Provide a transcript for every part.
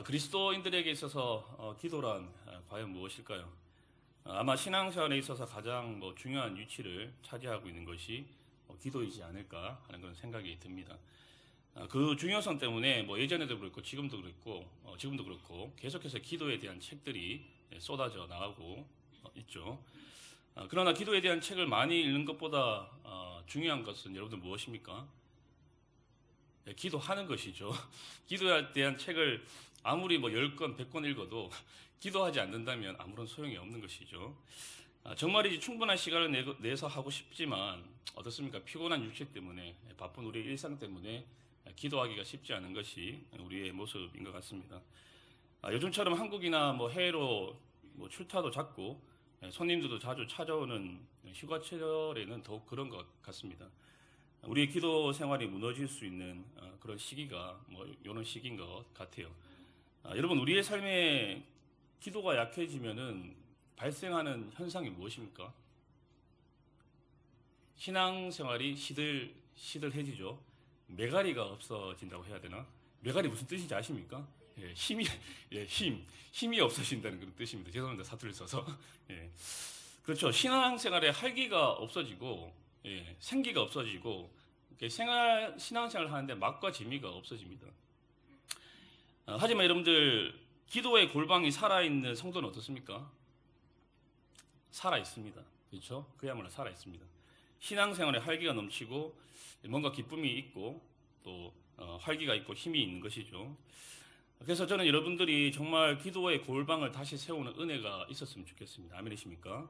그리스도인들에게 있어서 기도란 과연 무엇일까요? 아마 신앙생활에 있어서 가장 중요한 위치를 차지하고 있는 것이 기도이지 않을까 하는 그런 생각이 듭니다. 그 중요성 때문에 예전에도 그렇고 지금도 그렇고 계속해서 기도에 대한 책들이 쏟아져 나가고 있죠. 그러나 기도에 대한 책을 많이 읽는 것보다 중요한 것은 여러분들 무엇입니까? 기도하는 것이죠. 기도에 대한 책을 아무리 10권, 100권 읽어도 기도하지 않는다면 아무런 소용이 없는 것이죠. 정말이지 충분한 시간을 내서 하고 싶지만 어떻습니까? 피곤한 육체 때문에, 바쁜 우리의 일상 때문에 기도하기가 쉽지 않은 것이 우리의 모습인 것 같습니다. 요즘처럼 한국이나 해외로 출타도 잦고 손님들도 자주 찾아오는 휴가철에는 더욱 그런 것 같습니다. 우리의 기도 생활이 무너질 수 있는 그런 시기가 이런 시기인 것 같아요. 여러분, 우리의 삶에 기도가 약해지면은 발생하는 현상이 무엇입니까? 신앙생활이 시들해지죠. 메가리가 없어진다고 해야 되나? 메가리 무슨 뜻인지 아십니까? 힘이 없어진다는 그런 뜻입니다. 죄송합니다. 사투리를 써서. 그렇죠. 신앙생활에 활기가 없어지고, 생기가 없어지고, 신앙생활을 하는데 맛과 재미가 없어집니다. 하지만 여러분들, 기도의 골방이 살아있는 성도는 어떻습니까? 살아있습니다. 그렇죠? 그야말로 살아있습니다. 신앙생활에 활기가 넘치고, 뭔가 기쁨이 있고, 또, 활기가 있고 힘이 있는 것이죠. 그래서 저는 여러분들이 정말 기도의 골방을 다시 세우는 은혜가 있었으면 좋겠습니다. 아멘이십니까?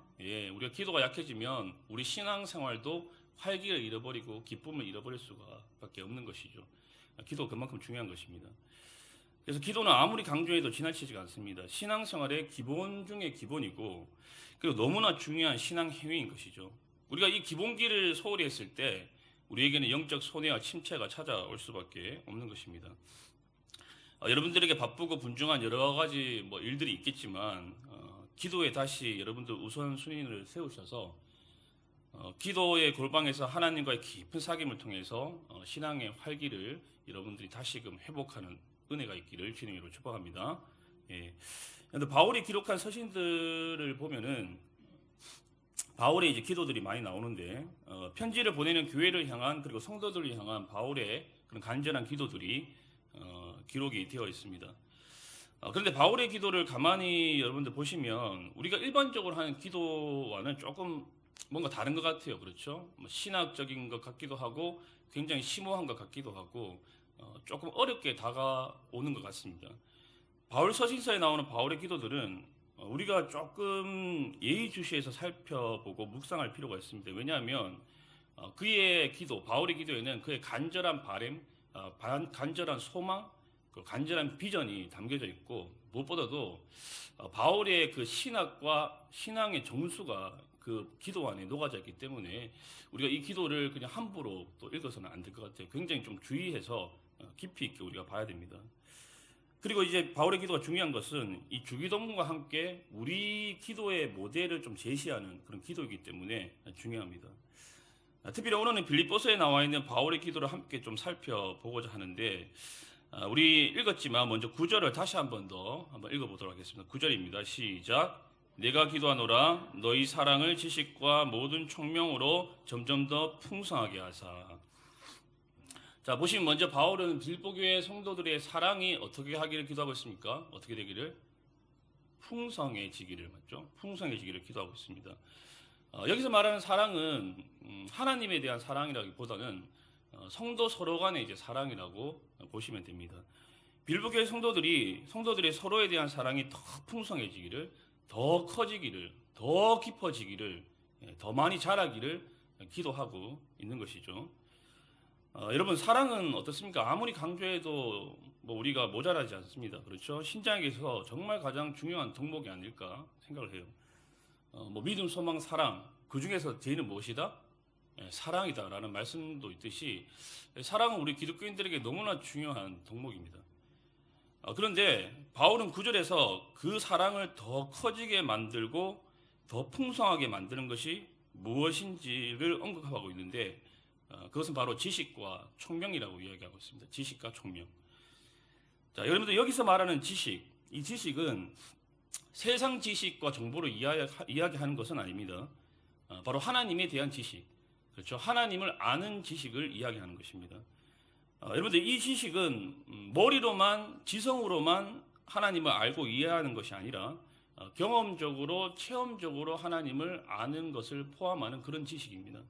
우리가 기도가 약해지면 우리 신앙생활도 활기를 잃어버리고 기쁨을 잃어버릴 수밖에 없는 것이죠. 기도가 그만큼 중요한 것입니다. 그래서 기도는 아무리 강조해도 지나치지가 않습니다. 신앙생활의 기본 중에 기본이고, 그리고 너무나 중요한 신앙 행위인 것이죠. 우리가 이 기본기를 소홀히 했을 때 우리에게는 영적 손해와 침체가 찾아올 수밖에 없는 것입니다. 여러분들에게 바쁘고 분주한 여러 가지 일들이 있겠지만 기도에 다시 여러분들 우선순위를 세우셔서 기도의 골방에서 하나님과의 깊은 사귐을 통해서 신앙의 활기를 여러분들이 다시금 회복하는 은혜가 있기를 주님으로 축복합니다. 그런데 바울이 기록한 서신들을 보면은 바울의 이제 기도들이 많이 나오는데 편지를 보내는 교회를 향한 그리고 성도들을 향한 바울의 그런 간절한 기도들이 기록이 되어 있습니다. 그런데 바울의 기도를 가만히 여러분들 보시면 우리가 일반적으로 하는 기도와는 조금 뭔가 다른 것 같아요. 그렇죠? 신학적인 것 같기도 하고 굉장히 심오한 것 같기도 하고 조금 어렵게 다가오는 것 같습니다. 바울 서신서에 나오는 바울의 기도들은 우리가 조금 예의주시해서 살펴보고 묵상할 필요가 있습니다. 왜냐하면 그의 기도, 바울의 기도에는 그의 간절한 바람, 간절한 소망, 간절한 비전이 담겨져 있고 무엇보다도 바울의 그 신학과 신앙의 정수가 그 기도 안에 녹아져 있기 때문에 우리가 이 기도를 그냥 함부로 또 읽어서는 안 될 것 같아요. 굉장히 좀 주의해서 깊이 있게 우리가 봐야 됩니다. 그리고 이제 바울의 기도가 중요한 것은 이 주기도문과 함께 우리 기도의 모델을 좀 제시하는 그런 기도이기 때문에 중요합니다. 특별히 오늘은 빌립보서에 나와 있는 바울의 기도를 함께 좀 살펴보고자 하는데 우리 읽었지만 먼저 9절을 다시 한번 읽어보도록 하겠습니다. 9절입니다. 시작. 내가 기도하노라 너희 사랑을 지식과 모든 총명으로 점점 더 풍성하게 하사. 자, 보시면 먼저 바울은 빌립보 교회 성도들의 사랑이 어떻게 하기를 기도하고 있습니까? 어떻게 되기를? 풍성해지기를, 맞죠? 풍성해지기를 기도하고 있습니다. 여기서 말하는 사랑은 하나님에 대한 사랑이라기보다는 성도 서로 간의 이제 사랑이라고 보시면 됩니다. 빌립보 교회 성도들의 서로에 대한 사랑이 더 풍성해지기를, 더 커지기를, 더 깊어지기를, 더 많이 자라기를 기도하고 있는 것이죠. 여러분, 사랑은 어떻습니까? 아무리 강조해도 우리가 모자라지 않습니다. 그렇죠? 신장에게서 정말 가장 중요한 덕목이 아닐까 생각을 해요. 믿음, 소망, 사랑, 그 중에서 제일은 무엇이다? 사랑이다라는 말씀도 있듯이 사랑은 우리 기독교인들에게 너무나 중요한 덕목입니다. 그런데 바울은 9절에서 그 사랑을 더 커지게 만들고 더 풍성하게 만드는 것이 무엇인지를 언급하고 있는데 그것은 바로 지식과 총명이라고 이야기하고 있습니다. 지식과 총명. 자, 여러분들 여기서 말하는 지식, 이 지식은 세상 지식과 정보를 이야기하는 것은 아닙니다. 바로 하나님에 대한 지식, 그렇죠? 하나님을 아는 지식을 이야기하는 것입니다. 여러분들 이 지식은 머리로만, 지성으로만 하나님을 알고 이해하는 것이 아니라 경험적으로, 체험적으로 하나님을 아는 것을 포함하는 그런 지식입니다.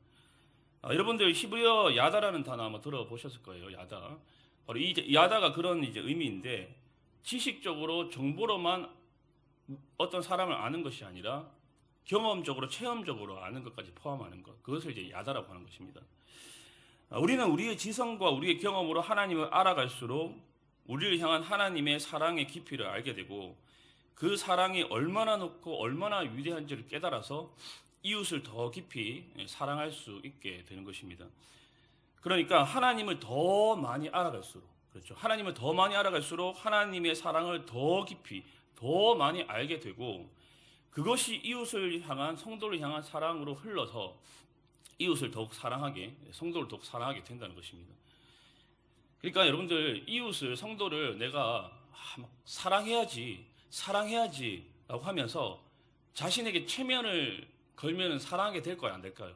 여러분들 히브리어 야다라는 단어 아마 들어보셨을 거예요. 야다. 바로 이 야다가 그런 이제 의미인데, 지식적으로 정보로만 어떤 사람을 아는 것이 아니라 경험적으로, 체험적으로 아는 것까지 포함하는 것, 그것을 이제 야다라고 하는 것입니다. 우리는 우리의 지성과 우리의 경험으로 하나님을 알아갈수록 우리를 향한 하나님의 사랑의 깊이를 알게 되고, 그 사랑이 얼마나 높고 얼마나 위대한지를 깨달아서 이웃을 더 깊이 사랑할 수 있게 되는 것입니다. 그러니까 하나님을 더 많이 알아갈수록, 그렇죠? 하나님을 더 많이 알아갈수록 하나님의 사랑을 더 깊이, 더 많이 알게 되고, 그것이 이웃을 향한, 성도를 향한 사랑으로 흘러서 이웃을 더욱 사랑하게, 성도를 더욱 사랑하게 된다는 것입니다. 그러니까 여러분들, 이웃을, 성도를 내가 사랑해야지 라고 하면서 자신에게 체면을 걸면 사랑하게 될까요, 안 될까요?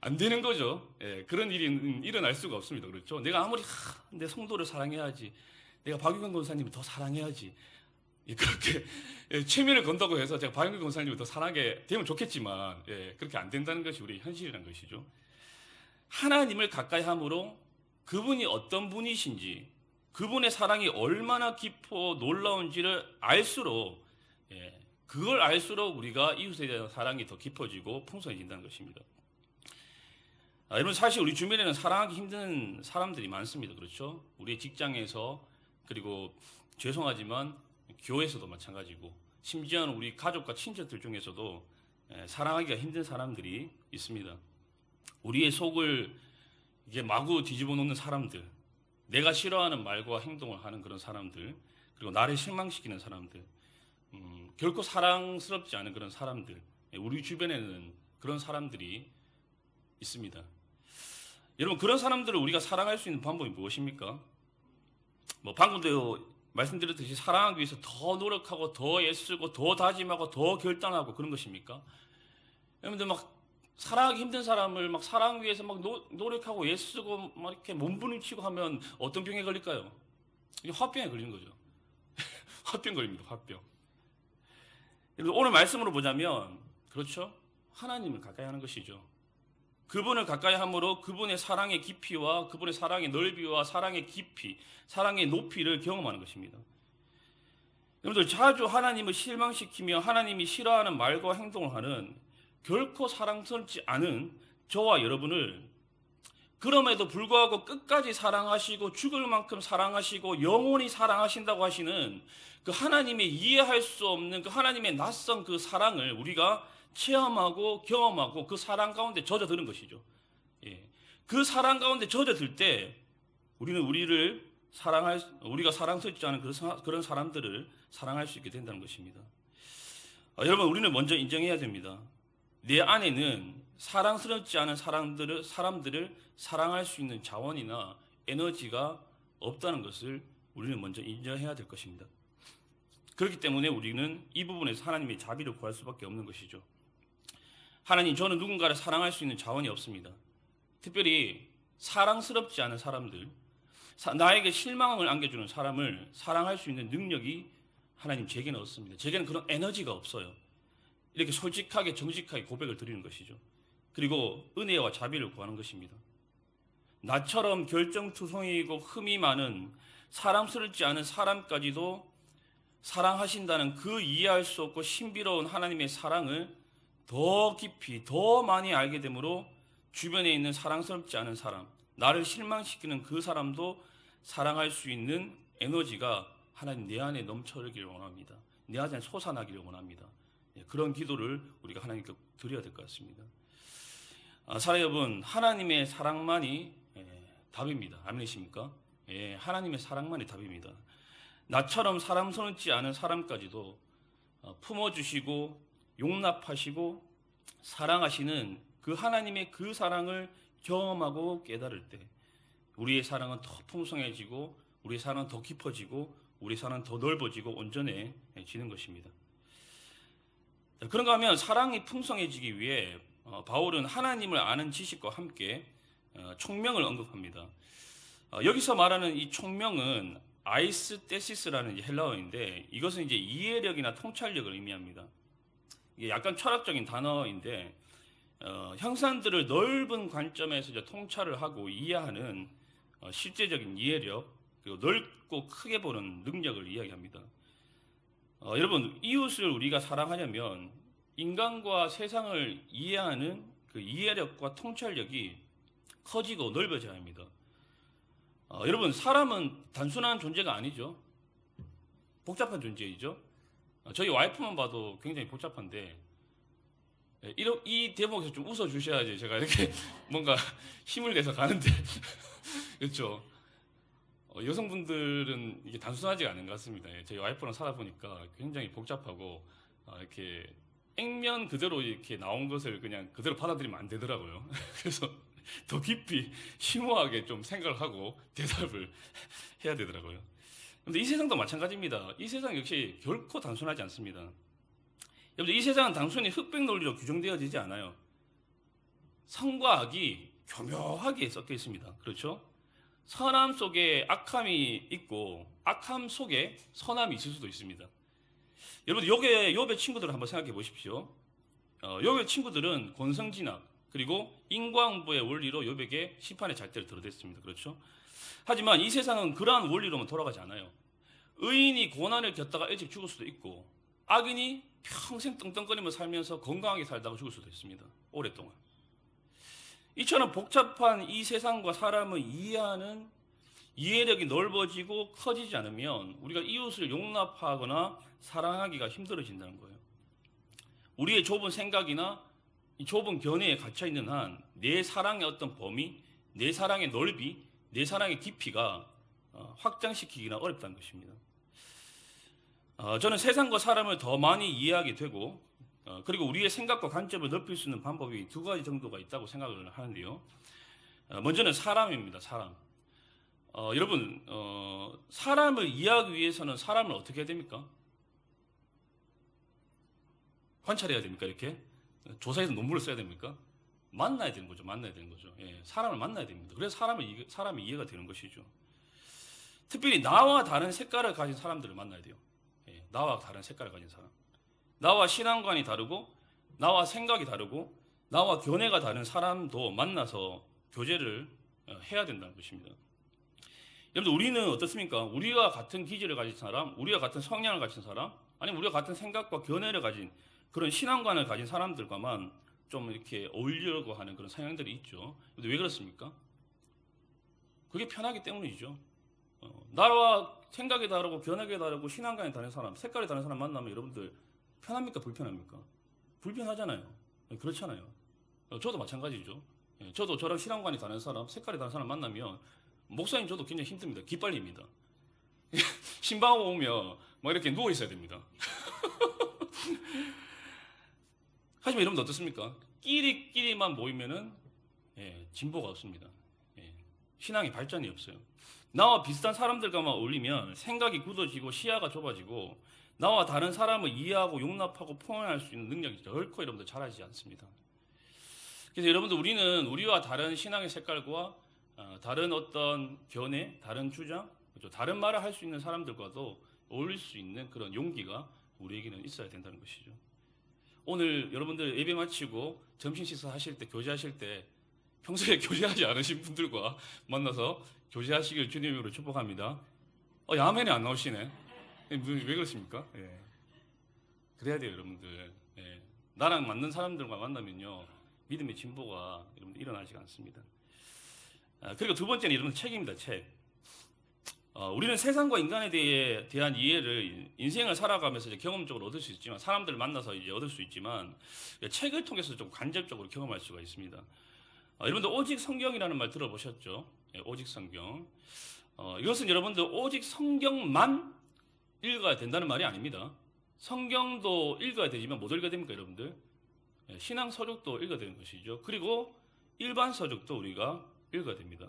안 되는 거죠. 예, 그런 일이 일어날 수가 없습니다. 그렇죠? 내가 아무리 내 성도를 사랑해야지, 내가 박유경 권사님을 더 사랑해야지, 그렇게 체면을 건다고 해서 제가 박유경 권사님을 더 사랑하게 되면 좋겠지만, 그렇게 안 된다는 것이 우리 현실이라는 것이죠. 하나님을 가까이 함으로 그분이 어떤 분이신지, 그분의 사랑이 얼마나 깊고 놀라운지를 알수록, 그걸 알수록 우리가 이웃에 대한 사랑이 더 깊어지고 풍성해진다는 것입니다. 여러분, 사실 우리 주변에는 사랑하기 힘든 사람들이 많습니다. 그렇죠? 우리 직장에서, 그리고 죄송하지만 교회에서도 마찬가지고, 심지어는 우리 가족과 친척들 중에서도 사랑하기가 힘든 사람들이 있습니다. 우리의 속을 이게 마구 뒤집어 놓는 사람들, 내가 싫어하는 말과 행동을 하는 그런 사람들, 그리고 나를 실망시키는 사람들, 결코 사랑스럽지 않은 그런 사람들, 우리 주변에는 그런 사람들이 있습니다. 여러분, 그런 사람들을 우리가 사랑할 수 있는 방법이 무엇입니까? 방금도 말씀드렸듯이 사랑하기 위해서 더 노력하고, 더 애쓰고, 더 다짐하고, 더 결단하고 그런 것입니까? 여러분들 사랑하기 힘든 사람을 사랑하기 위해서 노력하고 애쓰고 이렇게 몸부림치고 하면 어떤 병에 걸릴까요? 이게 화병에 걸리는 거죠. 화병 걸립니다. 화병. 오늘 말씀으로 보자면, 그렇죠? 하나님을 가까이 하는 것이죠. 그분을 가까이 함으로 그분의 사랑의 깊이와 그분의 사랑의 넓이와 사랑의 깊이, 사랑의 높이를 경험하는 것입니다. 여러분들, 자주 하나님을 실망시키며 하나님이 싫어하는 말과 행동을 하는, 결코 사랑스럽지 않은 저와 여러분을 그럼에도 불구하고 끝까지 사랑하시고 죽을 만큼 사랑하시고 영원히 사랑하신다고 하시는 그 하나님의 이해할 수 없는 그 하나님의 낯선 그 사랑을 우리가 체험하고 경험하고 그 사랑 가운데 젖어드는 것이죠. 그 사랑 가운데 젖어들 때 우리는 우리가 사랑스럽지 않은 그런 사람들을 사랑할 수 있게 된다는 것입니다. 여러분, 우리는 먼저 인정해야 됩니다. 내 안에는 사랑스럽지 않은 사람들을 사랑할 수 있는 자원이나 에너지가 없다는 것을 우리는 먼저 인정해야 될 것입니다. 그렇기 때문에 우리는 이 부분에서 하나님의 자비를 구할 수밖에 없는 것이죠. 하나님, 저는 누군가를 사랑할 수 있는 자원이 없습니다. 특별히 사랑스럽지 않은 사람들, 나에게 실망을 안겨주는 사람을 사랑할 수 있는 능력이 하나님 제게는 없습니다. 제게는 그런 에너지가 없어요. 이렇게 솔직하게 정직하게 고백을 드리는 것이죠. 그리고 은혜와 자비를 구하는 것입니다. 나처럼 결정투성이고 흠이 많은 사랑스럽지 않은 사람까지도 사랑하신다는 그 이해할 수 없고 신비로운 하나님의 사랑을 더 깊이, 더 많이 알게 되므로 주변에 있는 사랑스럽지 않은 사람, 나를 실망시키는 그 사람도 사랑할 수 있는 에너지가 하나님 내 안에 넘쳐나기를 원합니다. 내 안에 솟아나기를 원합니다. 그런 기도를 우리가 하나님께 드려야 될 것 같습니다. 사랑 여러분, 하나님의 사랑만이 답입니다. 아멘이십니까? 하나님의 사랑만이 답입니다. 나처럼 사랑스럽지 않은 사람까지도 품어주시고 용납하시고 사랑하시는 그 하나님의 그 사랑을 경험하고 깨달을 때 우리의 사랑은 더 풍성해지고 우리의 사랑은 더 깊어지고 우리의 사랑은 더 넓어지고 온전해지는 것입니다. 그런가 하면 사랑이 풍성해지기 위해 바울은 하나님을 아는 지식과 함께 총명을 언급합니다. 여기서 말하는 이 총명은 아이스테시스라는 헬라어인데 이것은 이제 이해력이나 통찰력을 의미합니다. 이게 약간 철학적인 단어인데 형상들을 넓은 관점에서 이제 통찰을 하고 이해하는 실제적인 이해력 그리고 넓고 크게 보는 능력을 이야기합니다. 여러분 이웃을 우리가 사랑하려면 인간과 세상을 이해하는 그 이해력과 통찰력이 커지고 넓어져야 합니다. 여러분 사람은 단순한 존재가 아니죠. 복잡한 존재이죠. 저희 와이프만 봐도 굉장히 복잡한데 이 대목에서 좀 웃어주셔야지 제가 이렇게 뭔가 힘을 내서 가는데 그렇죠. 여성분들은 이게 단순하지가 않은 것 같습니다. 저희 와이프랑 살아보니까 굉장히 복잡하고 이렇게 액면 그대로 이렇게 나온 것을 그냥 그대로 받아들이면 안 되더라고요. 그래서 더 깊이 심오하게 좀 생각을 하고 대답을 해야 되더라고요. 그런데 이 세상도 마찬가지입니다. 이 세상 역시 결코 단순하지 않습니다. 여러분 이 세상은 단순히 흑백 논리로 규정되어지지 않아요. 선과 악이 교묘하게 섞여 있습니다. 그렇죠? 선함 속에 악함이 있고 악함 속에 선함이 있을 수도 있습니다. 여러분 욥의 친구들을 한번 생각해 보십시오. 욥의 친구들은 권성진학 그리고 인과응보의 원리로 욥에게 심판의 잣대를 들어댔습니다. 그렇죠? 하지만 이 세상은 그러한 원리로만 돌아가지 않아요. 의인이 고난을 겪다가 일찍 죽을 수도 있고 악인이 평생 떵떵거리며 살면서 건강하게 살다가 죽을 수도 있습니다. 오랫동안. 이처럼 복잡한 이 세상과 사람을 이해하는 이해력이 넓어지고 커지지 않으면 우리가 이웃을 용납하거나 사랑하기가 힘들어진다는 거예요. 우리의 좁은 생각이나 이 좁은 견해에 갇혀있는 한 내 사랑의 어떤 범위, 내 사랑의 넓이, 내 사랑의 깊이가 확장시키기는 어렵다는 것입니다. 저는 세상과 사람을 더 많이 이해하게 되고 그리고 우리의 생각과 관점을 넓힐 수 있는 방법이 두 가지 정도가 있다고 생각을 하는데요. 먼저는 사람입니다. 사람. 여러분 사람을 이해하기 위해서는 사람을 어떻게 해야 됩니까? 관찰해야 됩니까? 이렇게 조사해서 논문을 써야 됩니까? 만나야 되는 거죠. 만나야 되는 거죠. 예, 사람을 만나야 됩니다. 그래서 사람이 이해가 되는 것이죠. 특별히 나와 다른 색깔을 가진 사람들을 만나야 돼요. 예, 나와 다른 색깔을 가진 사람. 나와 신앙관이 다르고 나와 생각이 다르고 나와 견해가 다른 사람도 만나서 교제를 해야 된다는 것입니다. 여러분 우리는 어떻습니까? 우리와 같은 기질을 가진 사람, 우리와 같은 성향을 가진 사람, 아니면 우리와 같은 생각과 견해를 가진 그런 신앙관을 가진 사람들과만 좀 이렇게 어울리려고 하는 그런 성향들이 있죠. 근데 왜 그렇습니까? 그게 편하기 때문이죠. 나와 생각이 다르고 견해가 다르고 신앙관이 다른 사람, 색깔이 다른 사람 만나면 여러분들 편합니까? 불편합니까? 불편하잖아요. 그렇잖아요. 저도 마찬가지죠. 저도 저랑 신앙관이 다른 사람, 색깔이 다른 사람 만나면 목사님 저도 굉장히 힘듭니다. 기빨립니다. 신방하고 오면 막 이렇게 누워 있어야 됩니다. 하지만 여러분 어떻습니까? 끼리끼리만 모이면은 진보가 없습니다. 신앙의 발전이 없어요. 나와 비슷한 사람들과만 어울리면 생각이 굳어지고 시야가 좁아지고 나와 다른 사람을 이해하고 용납하고 포용할 수 있는 능력이 결코 여러분들 자라지 않습니다. 그래서 여러분들 우리는 우리와 다른 신앙의 색깔과 다른 어떤 견해, 다른 주장, 그렇죠? 다른 말을 할 수 있는 사람들과도 어울릴 수 있는 그런 용기가 우리에게는 있어야 된다는 것이죠. 오늘 여러분들 예배 마치고 점심 식사하실 때, 교제하실 때 평소에 교제하지 않으신 분들과 만나서 교제하시길 주님으로 축복합니다. 야멘이 안 나오시네. 왜 그렇습니까? 예. 그래야 돼요, 여러분들. 예. 나랑 맞는 사람들과 만나면요, 믿음의 진보가 여러분들 일어나지 않습니다. 그리고 두 번째는 여러분 책입니다, 책. 우리는 세상과 인간에 대한 이해를 인생을 살아가면서 이제 경험적으로 얻을 수 있지만, 사람들을 만나서 이제 얻을 수 있지만, 책을 통해서 좀 간접적으로 경험할 수가 있습니다. 여러분들 오직 성경이라는 말 들어보셨죠? 예, 오직 성경. 이것은 여러분들 오직 성경만 읽어야 된다는 말이 아닙니다. 성경도 읽어야 되지만 못 읽어야 됩니까, 여러분들? 예, 신앙 서적도 읽어야 되는 것이죠. 그리고 일반 서적도 우리가 읽어야 됩니다.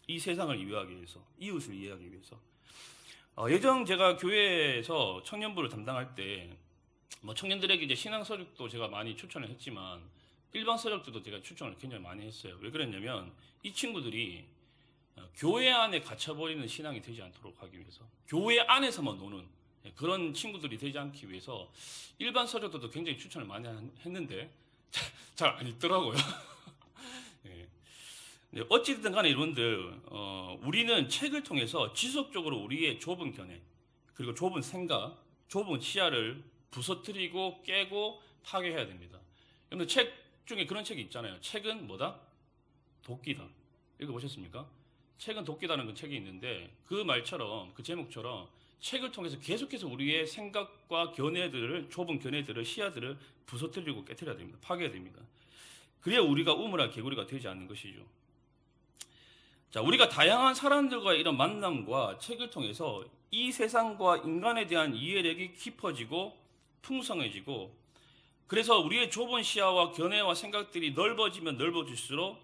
이 세상을 이해하기 위해서, 이웃을 이해하기 위해서. 예전 제가 교회에서 청년부를 담당할 때 뭐 청년들에게 이제 신앙 서적도 제가 많이 추천을 했지만 일반 서적들도 제가 추천을 굉장히 많이 했어요. 왜 그랬냐면 이 친구들이 교회 안에 갇혀버리는 신앙이 되지 않도록 하기 위해서, 교회 안에서만 노는 그런 친구들이 되지 않기 위해서 일반 서적들도 굉장히 추천을 많이 했는데 잘 안 읽더라고요. 예. 어찌됐든 간에 여러분들, 우리는 책을 통해서 지속적으로 우리의 좁은 견해, 그리고 좁은 생각, 좁은 시야를 부서뜨리고 깨고 파괴해야 됩니다. 여러분들 책 중에 그런 책이 있잖아요. 책은 뭐다? 도끼다. 읽어보셨습니까? 책은 도끼다는 그 책이 있는데 그 말처럼, 그 제목처럼 책을 통해서 계속해서 우리의 생각과 견해들을, 좁은 견해들을, 시야들을 부서뜨리고 깨뜨려야 됩니다. 파괴해야 됩니다. 그래야 우리가 우물할 개구리가 되지 않는 것이죠. 자, 우리가 다양한 사람들과 이런 만남과 책을 통해서 이 세상과 인간에 대한 이해력이 깊어지고 풍성해지고, 그래서 우리의 좁은 시야와 견해와 생각들이 넓어지면 넓어질수록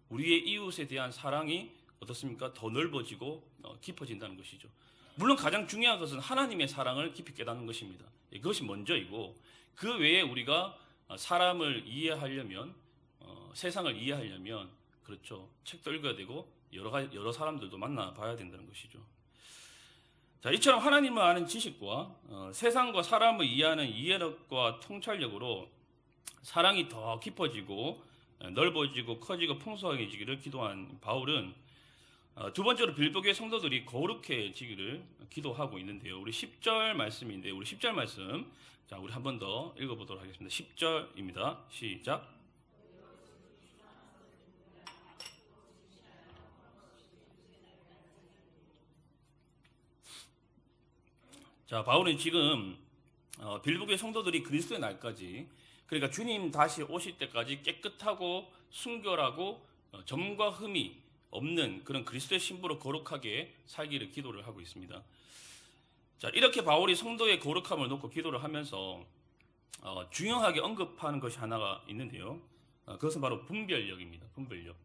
우리의 이웃에 대한 사랑이 어떻습니까? 더 넓어지고 깊어진다는 것이죠. 물론 가장 중요한 것은 하나님의 사랑을 깊이 깨닫는 것입니다. 그것이 먼저이고, 그 외에 우리가 사람을 이해하려면, 세상을 이해하려면, 그렇죠, 책도 읽어야 되고 여러 사람들도 만나봐야 된다는 것이죠. 자, 이처럼 하나님을 아는 지식과 세상과 사람을 이해하는 이해력과 통찰력으로 사랑이 더 깊어지고 넓어지고 커지고 풍성해지기를 기도한 바울은 두 번째로 빌보교의 성도들이 거룩해지기를 기도하고 있는데요. 우리 10절 말씀인데, 우리 10절 말씀, 자, 우리 한 번 더 읽어보도록 하겠습니다. 10절입니다. 시작. 자, 바울은 지금 빌보교의 성도들이 그리스도의 날까지, 그러니까 주님 다시 오실 때까지 깨끗하고 순결하고 점과 흠이 없는 그런 그리스도의 신부로 거룩하게 살기를 기도를 하고 있습니다. 자, 이렇게 바울이 성도의 거룩함을 놓고 기도를 하면서 중요하게 언급하는 것이 하나가 있는데요. 그것은 바로 분별력입니다. 분별력.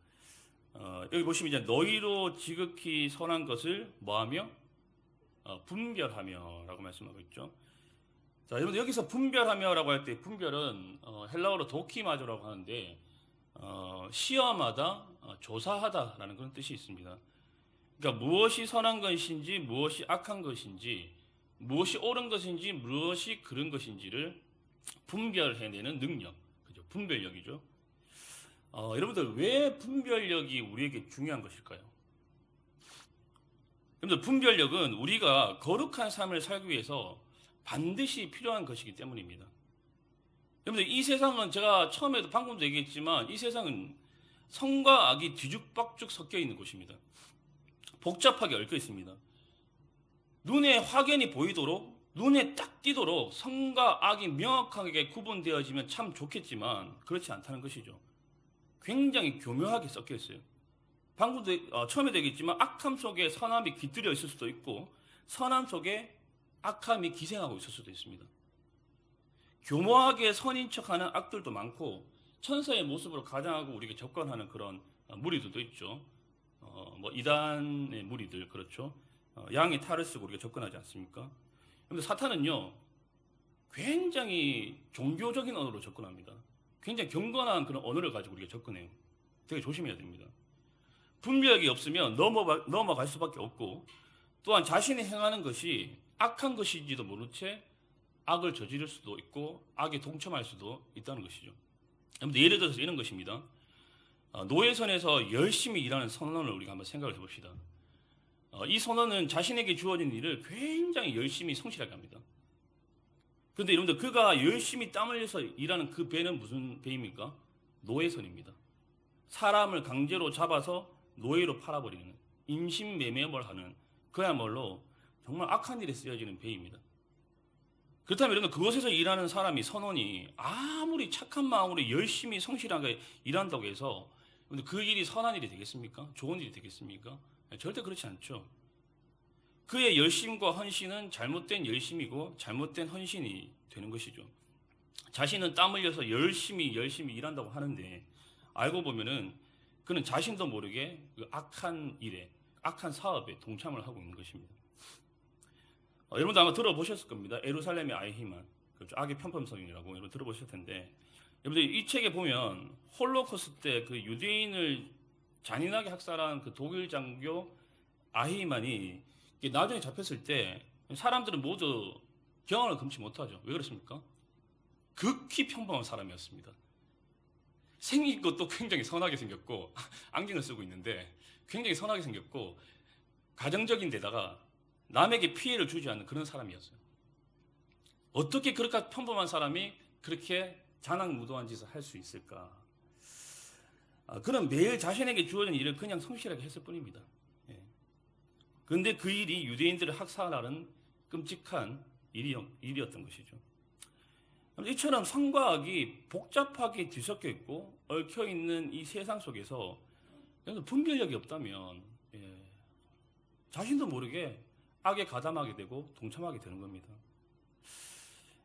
여기 보시면 이제 너희로 지극히 선한 것을 뭐하며? 분별하며라고 말씀하고 있죠. 자, 여러분 여기서 분별하며라고 할 때 분별은 헬라어로 도키마조라고 하는데 시험하다, 조사하다라는 그런 뜻이 있습니다. 그러니까 무엇이 선한 것인지, 무엇이 악한 것인지, 무엇이 옳은 것인지, 무엇이 그른 것인지를 분별해내는 능력, 그죠? 분별력이죠. 여러분들 왜 분별력이 우리에게 중요한 것일까요? 여러분들 분별력은 우리가 거룩한 삶을 살기 위해서 반드시 필요한 것이기 때문입니다. 여러분들 이 세상은, 제가 처음에도 방금도 얘기했지만, 이 세상은 선과 악이 뒤죽박죽 섞여 있는 곳입니다. 복잡하게 얽혀 있습니다. 눈에 확연히 보이도록, 눈에 딱 띄도록 선과 악이 명확하게 구분되어지면 참 좋겠지만 그렇지 않다는 것이죠. 굉장히 교묘하게 섞여 있어요. 방금도 처음에도 얘기했지만 악함 속에 선함이 깃들여 있을 수도 있고 선함 속에 악함이 기생하고 있을 수도 있습니다. 교묘하게 선인 척하는 악들도 많고 천사의 모습으로 가장하고 우리에게 접근하는 그런 무리들도 있죠. 뭐 이단의 무리들, 그렇죠. 양의 탈을 쓰고 우리가 접근하지 않습니까? 그런데 사탄은요, 굉장히 종교적인 언어로 접근합니다. 굉장히 경건한 그런 언어를 가지고 우리가 접근해요. 되게 조심해야 됩니다. 분별력이 없으면 넘어갈 수밖에 없고, 또한 자신이 행하는 것이 악한 것인지도 모른 채 악을 저지를 수도 있고 악에 동참할 수도 있다는 것이죠. 예를 들어서 이런 것입니다. 노예선에서 열심히 일하는 선원을 우리가 한번 생각을 해봅시다. 이 선원은 자신에게 주어진 일을 굉장히 열심히 성실하게 합니다. 그런데 여러분들, 그가 열심히 땀 흘려서 일하는 그 배는 무슨 배입니까? 노예선입니다. 사람을 강제로 잡아서 노예로 팔아버리는, 인신매매를 하는, 그야말로 정말 악한 일에 쓰여지는 배입니다. 그렇다면 여러분, 그곳에서 일하는 사람이, 선원이 아무리 착한 마음으로 열심히 성실하게 일한다고 해서 그 일이 선한 일이 되겠습니까? 좋은 일이 되겠습니까? 절대 그렇지 않죠. 그의 열심과 헌신은 잘못된 열심이고 잘못된 헌신이 되는 것이죠. 자신은 땀 흘려서 열심히 일한다고 하는데 알고 보면은 그는 자신도 모르게 그 악한 일에, 악한 사업에 동참을 하고 있는 것입니다. 여러분도 아마 들어보셨을 겁니다. 예루살렘의 아이히만, 그렇죠. 악의 편법성이라고 여러분 들어보셨을 텐데, 여러분들 이 책에 보면 홀로코스트 때 그 유대인을 잔인하게 학살한 그 독일 장교 아히만이 나중에 잡혔을 때 사람들은 모두 경악을 금치 못하죠. 왜 그렇습니까? 극히 평범한 사람이었습니다. 생긴 것도 굉장히 선하게 생겼고, 안경을 쓰고 있는데 굉장히 선하게 생겼고, 가정적인 데다가 남에게 피해를 주지 않는 그런 사람이었어요. 어떻게 그렇게 평범한 사람이 그렇게 잔악무도한 짓을 할 수 있을까? 그는 매일 자신에게 주어진 일을 그냥 성실하게 했을 뿐입니다. 그런데 그 일이 유대인들을 학살하는 끔찍한 일이었던 것이죠. 이처럼 선과 악이 복잡하게 뒤섞여 있고 얽혀 있는 이 세상 속에서 분별력이 없다면 자신도 모르게 악에 가담하게 되고 동참하게 되는 겁니다.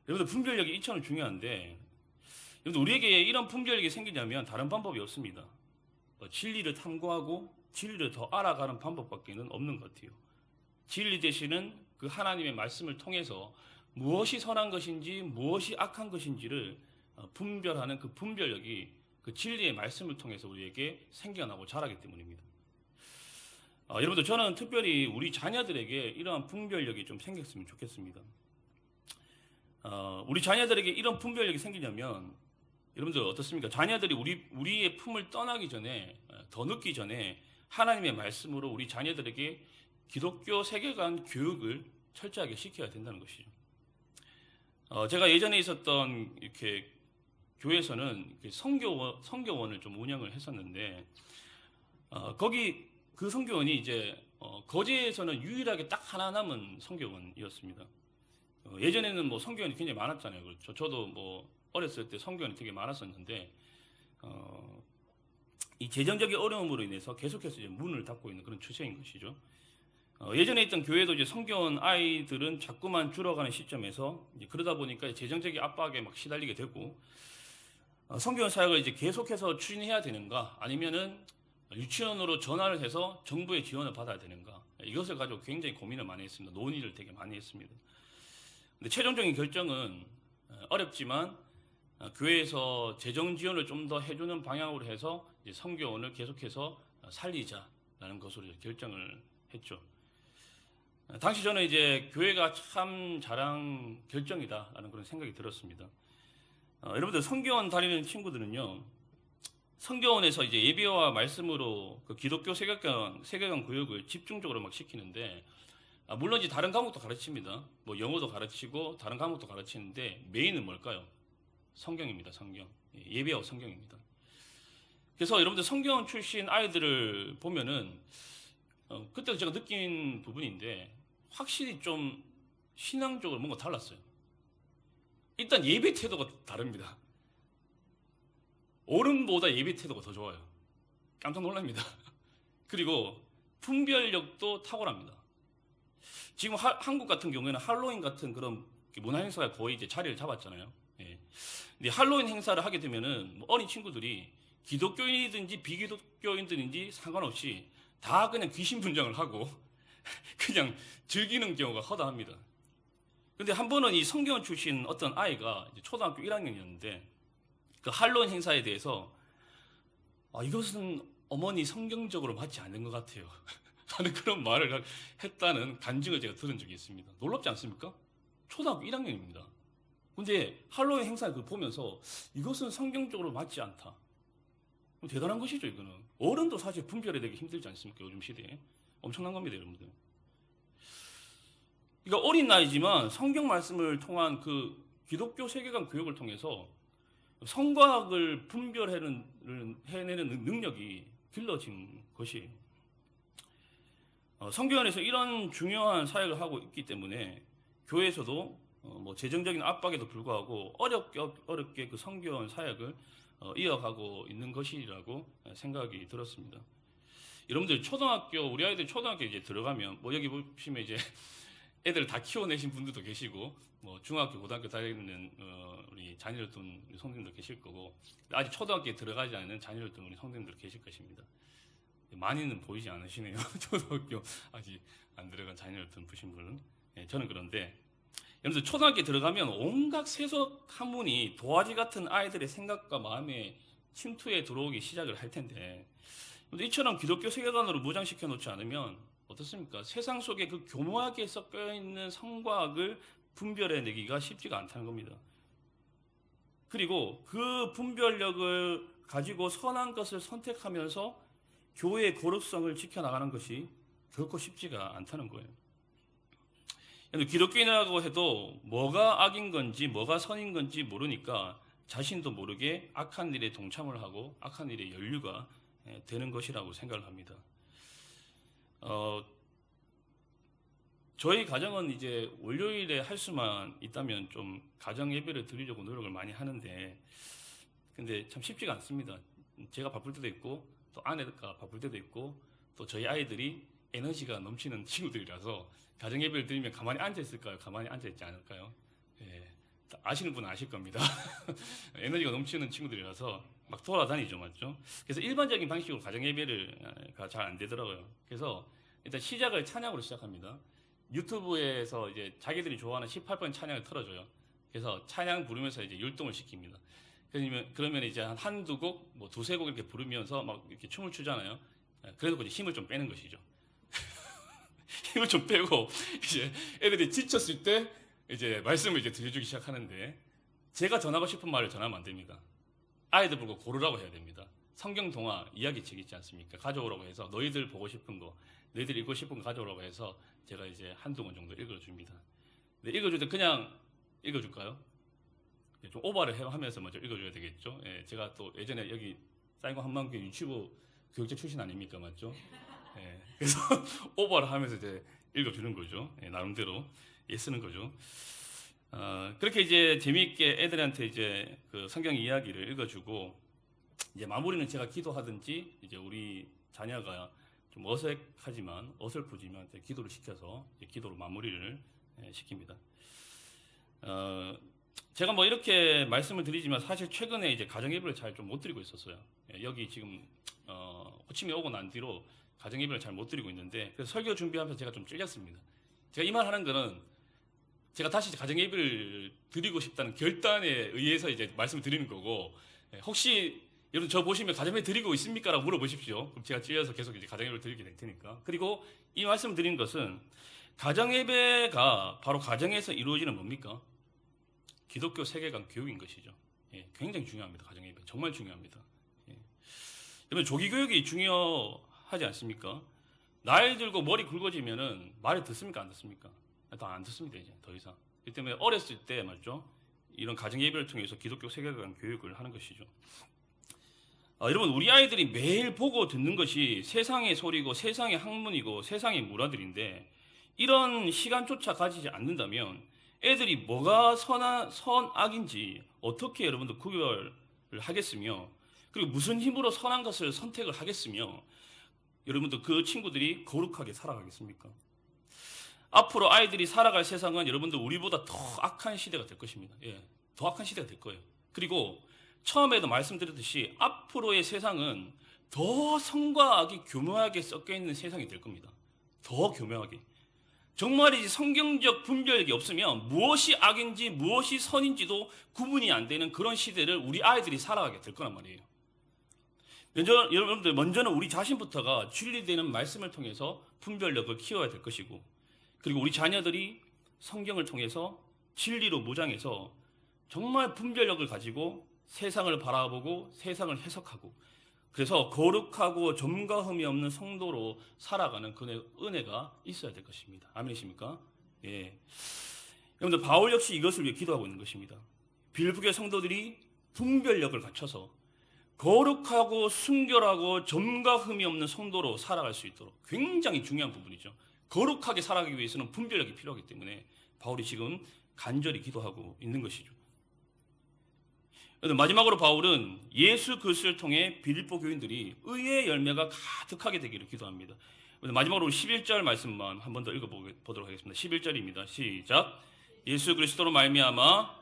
여러분들 분별력이 이처럼 중요한데, 여러분들 우리에게 이런 분별력이 생기냐면 다른 방법이 없습니다. 진리를 탐구하고 진리를 더 알아가는 방법밖에는 없는 것 같아요. 진리 되시는 그 하나님의 말씀을 통해서 무엇이 선한 것인지 무엇이 악한 것인지를 분별하는 그 분별력이 그 진리의 말씀을 통해서 우리에게 생겨나고 자라기 때문입니다. 여러분들 저는 특별히 우리 자녀들에게 이러한 분별력이 좀 생겼으면 좋겠습니다. 우리 자녀들에게 이런 분별력이 생기려면 여러분들 어떻습니까? 자녀들이 우리의 품을 떠나기 전에, 더 늦기 전에 하나님의 말씀으로 우리 자녀들에게 기독교 세계관 교육을 철저하게 시켜야 된다는 것이죠. 제가 예전에 있었던 이렇게 교회에서는 성교원을 좀 운영을 했었는데, 거기 그 성교원이 이제 거제에서는 유일하게 딱 하나 남은 성교원이었습니다. 예전에는 뭐 성교원이 굉장히 많았잖아요. 그렇죠. 저도 뭐 어렸을 때 성교원이 되게 많았었는데, 이 재정적인 어려움으로 인해서 계속해서 이제 문을 닫고 있는 그런 추세인 것이죠. 예전에 있던 교회도 이제 성교원 아이들은 자꾸만 줄어가는 시점에서 이제 그러다 보니까 재정적인 압박에 막 시달리게 되고, 성교원 사역을 이제 계속해서 추진해야 되는가, 아니면은 유치원으로 전화를 해서 정부의 지원을 받아야 되는가, 이것을 가지고 굉장히 고민을 많이 했습니다. 논의를 되게 많이 했습니다. 근데 최종적인 결정은 어렵지만 교회에서 재정 지원을 좀 더 해주는 방향으로 해서 이제 성교원을 계속해서 살리자라는 것으로 결정을 했죠. 당시 저는 이제 교회가 참 잘한 결정이다라는 그런 생각이 들었습니다. 여러분들 성교원 다니는 친구들은요, 성교원에서 이제 예배와 말씀으로 그 기독교 세계관 교육을 집중적으로 막 시키는데, 물론 이제 다른 과목도 가르칩니다. 뭐 영어도 가르치고 다른 과목도 가르치는데 메인은 뭘까요? 성경입니다. 성경. 예배와 성경입니다. 그래서 여러분들 성교원 출신 아이들을 보면은 그때 제가 느낀 부분인데, 확실히 좀 신앙적으로 뭔가 달랐어요. 일단 예배 태도가 다릅니다. 어른보다 예배 태도가 더 좋아요. 깜짝 놀랍니다. 그리고 분별력도 탁월합니다. 지금 한국 같은 경우에는 할로윈 같은 그런 문화 행사가 거의 이제 자리를 잡았잖아요. 근데 할로윈 행사를 하게 되면은 뭐 어린 친구들이 기독교인이든지 비기독교인들인지 상관없이 다 그냥 귀신 분장을 하고 그냥 즐기는 경우가 허다합니다. 근데 한 번은 이 성교원 출신 어떤 아이가 이제 초등학교 1학년이었는데 그 할로윈 행사에 대해서 이것은 어머니 성경적으로 맞지 않는 것 같아요. 하는 그런 말을 했다는 간증을 제가 들은 적이 있습니다. 놀랍지 않습니까? 초등학교 1학년입니다. 근데 할로윈 행사를 보면서 이것은 성경적으로 맞지 않다. 대단한 것이죠, 이거는. 어른도 사실 분별이 되게 힘들지 않습니까? 요즘 시대에. 엄청난 겁니다, 여러분들. 그러니까 어린 나이지만 성경 말씀을 통한 그 기독교 세계관 교육을 통해서 성과학을 분별해내는 능력이 길러진 것이에요. 성교원에서 이런 중요한 사역을 하고 있기 때문에 교회에서도 뭐 재정적인 압박에도 불구하고 어렵게 그 성교원 사역을 이어가고 있는 것이라고 생각이 들었습니다. 여러분들 우리 아이들 초등학교 이제 들어가면 뭐 여기 보시면 이제 애들 다 키워내신 분들도 계시고 뭐 중학교, 고등학교 다니는 우리 자녀를 둔 우리 성도님도 계실 거고 아직 초등학교에 들어가지 않은 자녀를 둔 우리 성도님들 계실 것입니다. 많이는 보이지 않으시네요. 초등학교 아직 안 들어간 자녀를 둔 분은. 예, 저는 그런데 여러분들 초등학교에 들어가면 온갖 세속 학문이 도화지 같은 아이들의 생각과 마음에 침투해 들어오기 시작을 할 텐데 이처럼 기독교 세계관으로 무장시켜 놓지 않으면 어떻습니까? 세상 속에 그 교묘하게 섞여 있는 성과 악을 분별해내기가 쉽지가 않다는 겁니다. 그리고 그 분별력을 가지고 선한 것을 선택하면서 교회의 거룩성을 지켜나가는 것이 결코 쉽지가 않다는 거예요. 기독교인이라고 해도 뭐가 악인 건지 뭐가 선인 건지 모르니까 자신도 모르게 악한 일에 동참을 하고 악한 일에 연루가 되는 것이라고 생각을 합니다. 저희 가정은 이제 월요일에 할 수만 있다면 좀 가정 예배를 드리려고 노력을 많이 하는데 근데 참 쉽지가 않습니다. 제가 바쁠 때도 있고 또 아내가 바쁠 때도 있고 또 저희 아이들이 에너지가 넘치는 친구들이라서 가정 예배를 드리면 가만히 앉아 있을까요? 가만히 앉아 있지 않을까요? 예, 아시는 분은 아실 겁니다. 에너지가 넘치는 친구들이라서 막 돌아다니죠, 맞죠? 그래서 일반적인 방식으로 가정 예배가 잘 안 되더라고요. 그래서 일단 시작을 찬양으로 시작합니다. 유튜브에서 이제 자기들이 좋아하는 18번 찬양을 틀어줘요. 그래서 찬양 부르면서 이제 율동을 시킵니다. 그러면 이제 한두 곡, 뭐 두세 곡 이렇게 부르면서 막 이렇게 춤을 추잖아요. 그래서 이제 힘을 좀 빼는 것이죠. 힘을 좀 빼고 이제 애들이 지쳤을 때 이제 말씀을 이제 들려주기 시작하는데 제가 전하고 싶은 말을 전하면 안 됩니다. 아이들 보고 고르라고 해야 됩니다. 성경 동화 이야기책 있지 않습니까? 가져오라고 해서 너희들 보고 싶은 거, 너희들 읽고 싶은 거 가져오라고 해서 제가 이제 한두 권 정도 읽어줍니다. 근데 읽어줄 때 그냥 읽어줄까요? 좀 오버를 하면서 먼저 읽어줘야 되겠죠? 예, 제가 또 예전에 여기 사인과 한만교회 유치부 교육자 출신 아닙니까? 맞죠? 예, 그래서 오버를 하면서 이제 읽어주는 거죠. 예, 나름대로 쓰는 거죠. 그렇게 이제 재미있게 애들한테 이제 그 성경 이야기를 읽어주고 이제 마무리는 제가 기도하든지 이제 우리 자녀가 좀 어색하지만 어설프지만 이제 기도를 시켜서 이제 기도로 마무리를 시킵니다. 제가 뭐 이렇게 말씀을 드리지만 사실 최근에 이제 가정 예배를 잘 좀 못 드리고 있었어요. 여기 지금 호치민 오고 난 뒤로 가정 예배를 잘 못 드리고 있는데 그래서 설교 준비하면서 제가 좀 찔렸습니다. 제가 이 말 하는 거는 제가 다시 가정 예배를 드리고 싶다는 결단에 의해서 이제 말씀을 드리는 거고 혹시 여러분 저 보시면 가정 예배 드리고 있습니까? 라고 물어보십시오. 그럼 제가 찔려서 계속 이제 가정 예배를 드리게 될 테니까. 그리고 이 말씀을 드리는 것은 가정 예배가 바로 가정에서 이루어지는 뭡니까? 기독교 세계관 교육인 것이죠. 예, 굉장히 중요합니다. 가정 예배 정말 중요합니다. 예. 여러분 조기 교육이 중요하지 않습니까? 나이 들고 머리 굵어지면은 말을 듣습니까? 안 듣습니까? 더 안 듣습니다. 이제 더 이상. 그렇기 때문에 어렸을 때 맞죠? 이런 가정 예배를 통해서 기독교 세계관 교육을 하는 것이죠. 여러분 우리 아이들이 매일 보고 듣는 것이 세상의 소리고 세상의 학문이고 세상의 문화들인데 이런 시간조차 가지지 않는다면 애들이 뭐가 선악인지 어떻게 여러분들 구별을 하겠으며 그리고 무슨 힘으로 선한 것을 선택을 하겠으며 여러분들 그 친구들이 거룩하게 살아가겠습니까? 앞으로 아이들이 살아갈 세상은 여러분들 우리보다 더 악한 시대가 될 것입니다. 예, 더 악한 시대가 될 거예요. 그리고 처음에도 말씀드렸듯이 앞으로의 세상은 더 선과 악이 교묘하게 섞여 있는 세상이 될 겁니다. 더 교묘하게. 정말이지 성경적 분별력이 없으면 무엇이 악인지 무엇이 선인지도 구분이 안 되는 그런 시대를 우리 아이들이 살아가게 될 거란 말이에요. 여러분들 먼저는 우리 자신부터가 진리되는 말씀을 통해서 분별력을 키워야 될 것이고 그리고 우리 자녀들이 성경을 통해서 진리로 무장해서 정말 분별력을 가지고 세상을 바라보고 세상을 해석하고 그래서 거룩하고 점과 흠이 없는 성도로 살아가는 그 은혜가 있어야 될 것입니다. 아멘이십니까? 예. 여러분들 바울 역시 이것을 위해 기도하고 있는 것입니다. 빌립보교회 성도들이 분별력을 갖춰서 거룩하고 순결하고 점과 흠이 없는 성도로 살아갈 수 있도록 굉장히 중요한 부분이죠. 거룩하게 살아가기 위해서는 분별력이 필요하기 때문에 바울이 지금 간절히 기도하고 있는 것이죠. 마지막으로 바울은 예수 그리스도를 통해 빌립보 교인들이 의의 열매가 가득하게 되기를 기도합니다. 마지막으로 11절 말씀만 한 번 더 읽어보도록 하겠습니다. 11절입니다. 시작. 예수 그리스도로 말미암아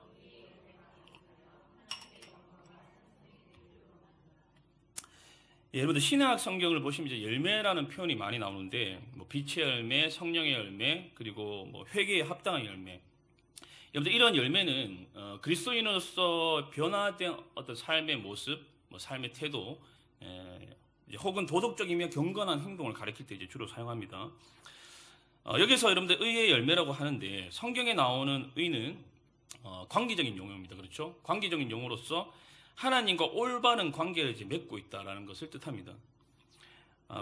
여러분들 신약 성경을 보시면 이제 열매라는 표현이 많이 나오는데 뭐 빛의 열매, 성령의 열매, 그리고 뭐 회개에 합당한 열매. 여러분들 이런 열매는 그리스도인으로서 변화된 어떤 삶의 모습, 뭐 삶의 태도, 이제 혹은 도덕적이며 경건한 행동을 가리킬 때 이제 주로 사용합니다. 여기서 여러분들 의의 열매라고 하는데 성경에 나오는 의는 관계적인 용어입니다. 그렇죠? 관계적인 용어로서 하나님과 올바른 관계를 이제 맺고 있다라는 것을 뜻합니다.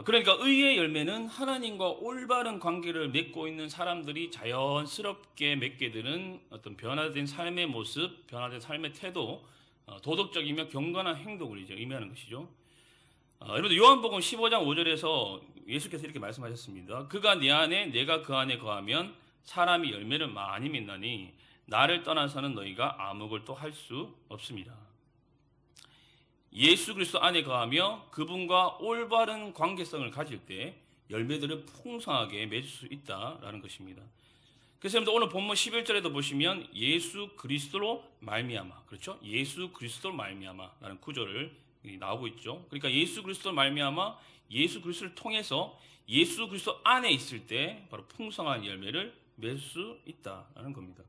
그러니까 의의 열매는 하나님과 올바른 관계를 맺고 있는 사람들이 자연스럽게 맺게 되는 어떤 변화된 삶의 모습, 변화된 삶의 태도, 도덕적이며 경건한 행동을 이제 의미하는 것이죠. 여러분들 요한복음 15장 5절에서 예수께서 이렇게 말씀하셨습니다. 그가 내 안에 내가 그 안에 거하면 사람이 열매를 많이 맺나니 나를 떠나서는 너희가 아무것도 할 수 없습니다. 예수 그리스도 안에 거하며 그분과 올바른 관계성을 가질 때 열매들을 풍성하게 맺을 수 있다라는 것입니다. 그래서 여러분들 오늘 본문 11절에도 보시면 예수 그리스도로 말미암아, 그렇죠? 예수 그리스도로 말미암아라는 구절을 나오고 있죠. 그러니까 예수 그리스도로 말미암아 예수 그리스도를 통해서 예수 그리스도 안에 있을 때 바로 풍성한 열매를 맺을 수 있다라는 겁니다.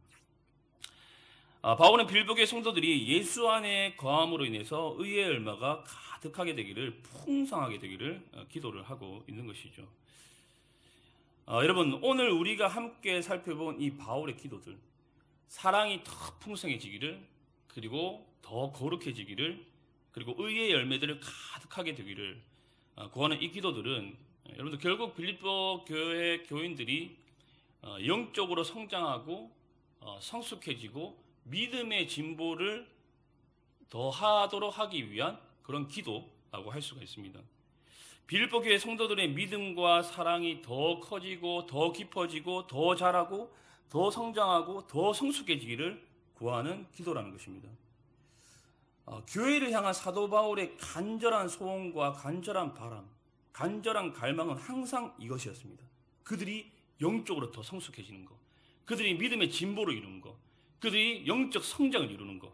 바울은 빌보교의 성도들이 예수 안에 거함으로 인해서 의의 열매가 가득하게 되기를, 풍성하게 되기를 기도를 하고 있는 것이죠. 여러분, 오늘 우리가 함께 살펴본 이 바울의 기도들, 사랑이 더 풍성해지기를, 그리고 더 거룩해지기를, 그리고 의의 열매들을 가득하게 되기를 구하는 이 기도들은 여러분들 결국 빌립보 교회 교인들이 영적으로 성장하고 성숙해지고 믿음의 진보를 더 하도록 하기 위한 그런 기도라고 할 수가 있습니다. 빌립보 교회 성도들의 믿음과 사랑이 더 커지고 더 깊어지고 더 자라고 더 성장하고 더 성숙해지기를 구하는 기도라는 것입니다. 교회를 향한 사도 바울의 간절한 소원과 간절한 바람, 간절한 갈망은 항상 이것이었습니다. 그들이 영적으로 더 성숙해지는 것, 그들이 믿음의 진보를 이루는 것, 그들이 영적 성장을 이루는 것.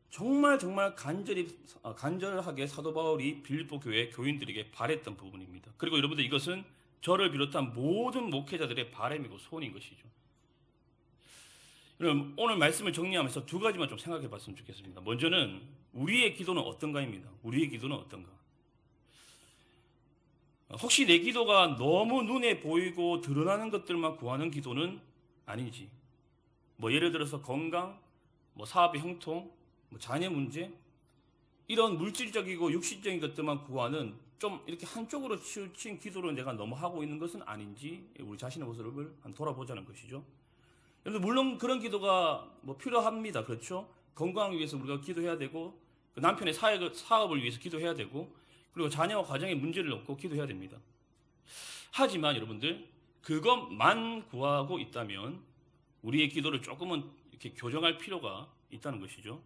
정말 간절하게 사도 바울이 빌립보 교회 교인들에게 바랬던 부분입니다. 그리고 여러분들 이것은 저를 비롯한 모든 목회자들의 바람이고 소원인 것이죠. 여러분 오늘 말씀을 정리하면서 두 가지만 좀 생각해 봤으면 좋겠습니다. 먼저는 우리의 기도는 어떤가입니다. 우리의 기도는 어떤가? 혹시 내 기도가 너무 눈에 보이고 드러나는 것들만 구하는 기도는 아닌지, 뭐 예를 들어서 건강, 뭐 사업의 형통, 뭐 자녀 문제, 이런 물질적이고 육신적인 것들만 구하는 좀 이렇게 한쪽으로 치우친 기도를 내가 너무 하고 있는 것은 아닌지 우리 자신의 모습을 한번 돌아보자는 것이죠. 물론 그런 기도가 뭐 필요합니다. 그렇죠? 건강을 위해서 우리가 기도해야 되고, 그 남편의 사업을 위해서 기도해야 되고, 그리고 자녀와 가정의 문제를 놓고 기도해야 됩니다. 하지만 여러분들 그것만 구하고 있다면 우리의 기도를 조금은 이렇게 교정할 필요가 있다는 것이죠.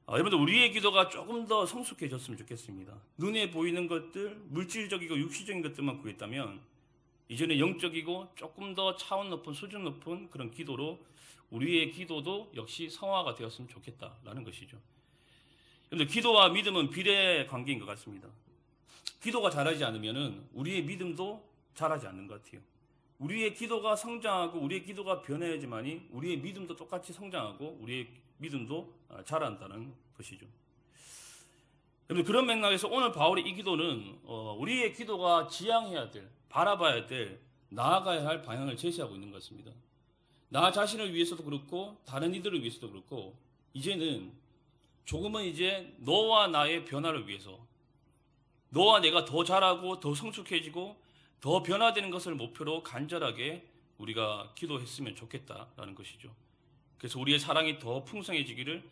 여러분들 우리의 기도가 조금 더 성숙해졌으면 좋겠습니다. 눈에 보이는 것들, 물질적이고 육시적인 것들만 구했다면 이제는 영적이고 조금 더 차원 높은, 수준 높은 그런 기도로 우리의 기도도 역시 성화가 되었으면 좋겠다라는 것이죠. 여러분들 기도와 믿음은 비례 관계인 것 같습니다. 기도가 자라지 않으면 우리의 믿음도 자라지 않는 것 같아요. 우리의 기도가 성장하고 우리의 기도가 변해야지만이 우리의 믿음도 똑같이 성장하고 우리의 믿음도 자란다는 것이죠. 여러분 그런 맥락에서 오늘 바울의 이 기도는 우리의 기도가 지향해야 될, 바라봐야 될, 나아가야 할 방향을 제시하고 있는 것 같습니다. 나 자신을 위해서도 그렇고 다른 이들을 위해서도 그렇고 이제는 조금은 이제 너와 나의 변화를 위해서, 너와 내가 더 자라고 더 성숙해지고 더 변화되는 것을 목표로 간절하게 우리가 기도했으면 좋겠다라는 것이죠. 그래서 우리의 사랑이 더 풍성해지기를,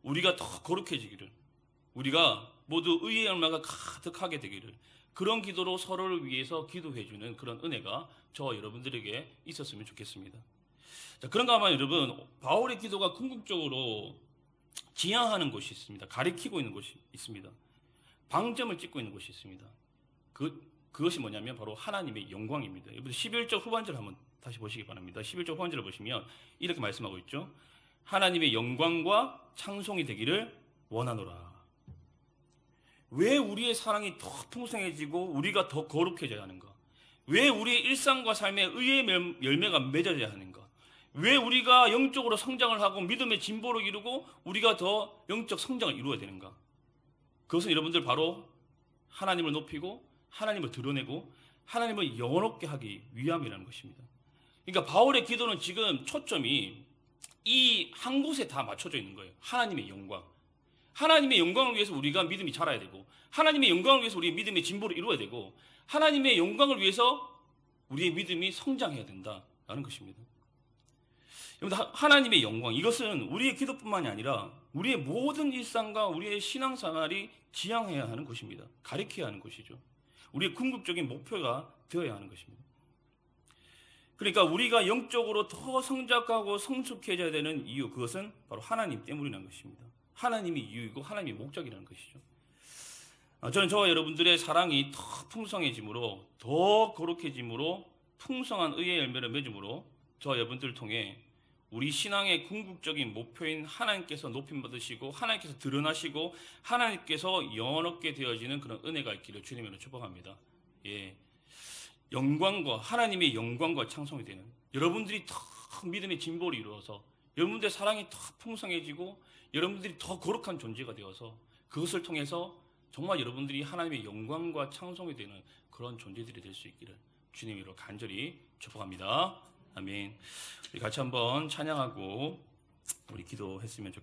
우리가 더 거룩해지기를, 우리가 모두 의의 열매가 가득하게 되기를, 그런 기도로 서로를 위해서 기도해주는 그런 은혜가 저와 여러분들에게 있었으면 좋겠습니다. 자, 그런가 하면 여러분, 바울의 기도가 궁극적으로 지향하는 곳이 있습니다. 가리키고 있는 곳이 있습니다. 방점을 찍고 있는 곳이 있습니다. 그것이 뭐냐면 바로 하나님의 영광입니다. 여러분 11절 후반절 한번 다시 보시기 바랍니다. 11절 후반절을 보시면 이렇게 말씀하고 있죠. 하나님의 영광과 창송이 되기를 원하노라. 왜 우리의 사랑이 더 풍성해지고 우리가 더 거룩해져야 하는가? 왜 우리의 일상과 삶의 의의 열매가 맺어져야 하는가? 왜 우리가 영적으로 성장을 하고 믿음의 진보를 이루고 우리가 더 영적 성장을 이루어야 되는가? 그것은 여러분들 바로 하나님을 높이고 하나님을 드러내고 하나님을 영원롭게 하기 위함이라는 것입니다. 그러니까 바울의 기도는 지금 초점이 이 한 곳에 다 맞춰져 있는 거예요. 하나님의 영광. 하나님의 영광을 위해서 우리가 믿음이 자라야 되고 하나님의 영광을 위해서 우리의 믿음의 진보를 이루어야 되고 하나님의 영광을 위해서 우리의 믿음이 성장해야 된다라는 것입니다. 하나님의 영광, 이것은 우리의 기도뿐만이 아니라 우리의 모든 일상과 우리의 신앙생활이 지향해야 하는 것입니다. 가리켜야 하는 것이죠. 우리의 궁극적인 목표가 되어야 하는 것입니다. 그러니까 우리가 영적으로 더 성장하고 성숙해져야 되는 이유, 그것은 바로 하나님 때문이라는 것입니다. 하나님이 이유이고 하나님이 목적이라는 것이죠. 저는 저와 여러분들의 사랑이 더 풍성해짐으로, 더 거룩해짐으로, 풍성한 의의 열매를 맺음으로 저와 여러분들을 통해 우리 신앙의 궁극적인 목표인 하나님께서 높임 받으시고 하나님께서 드러나시고 하나님께서 영원롭게 되어지는 그런 은혜가 있기를 주님으로 축복합니다. 예, 영광과 하나님의 영광과 창송이 되는 여러분들이 더 믿음의 진보를 이루어서 여러분들의 사랑이 더 풍성해지고 여러분들이 더 거룩한 존재가 되어서 그것을 통해서 정말 여러분들이 하나님의 영광과 창송이 되는 그런 존재들이 될 수 있기를 주님으로 간절히 축복합니다. 아멘. 우리 같이 한번 찬양하고 우리 기도했으면 좋겠습니다.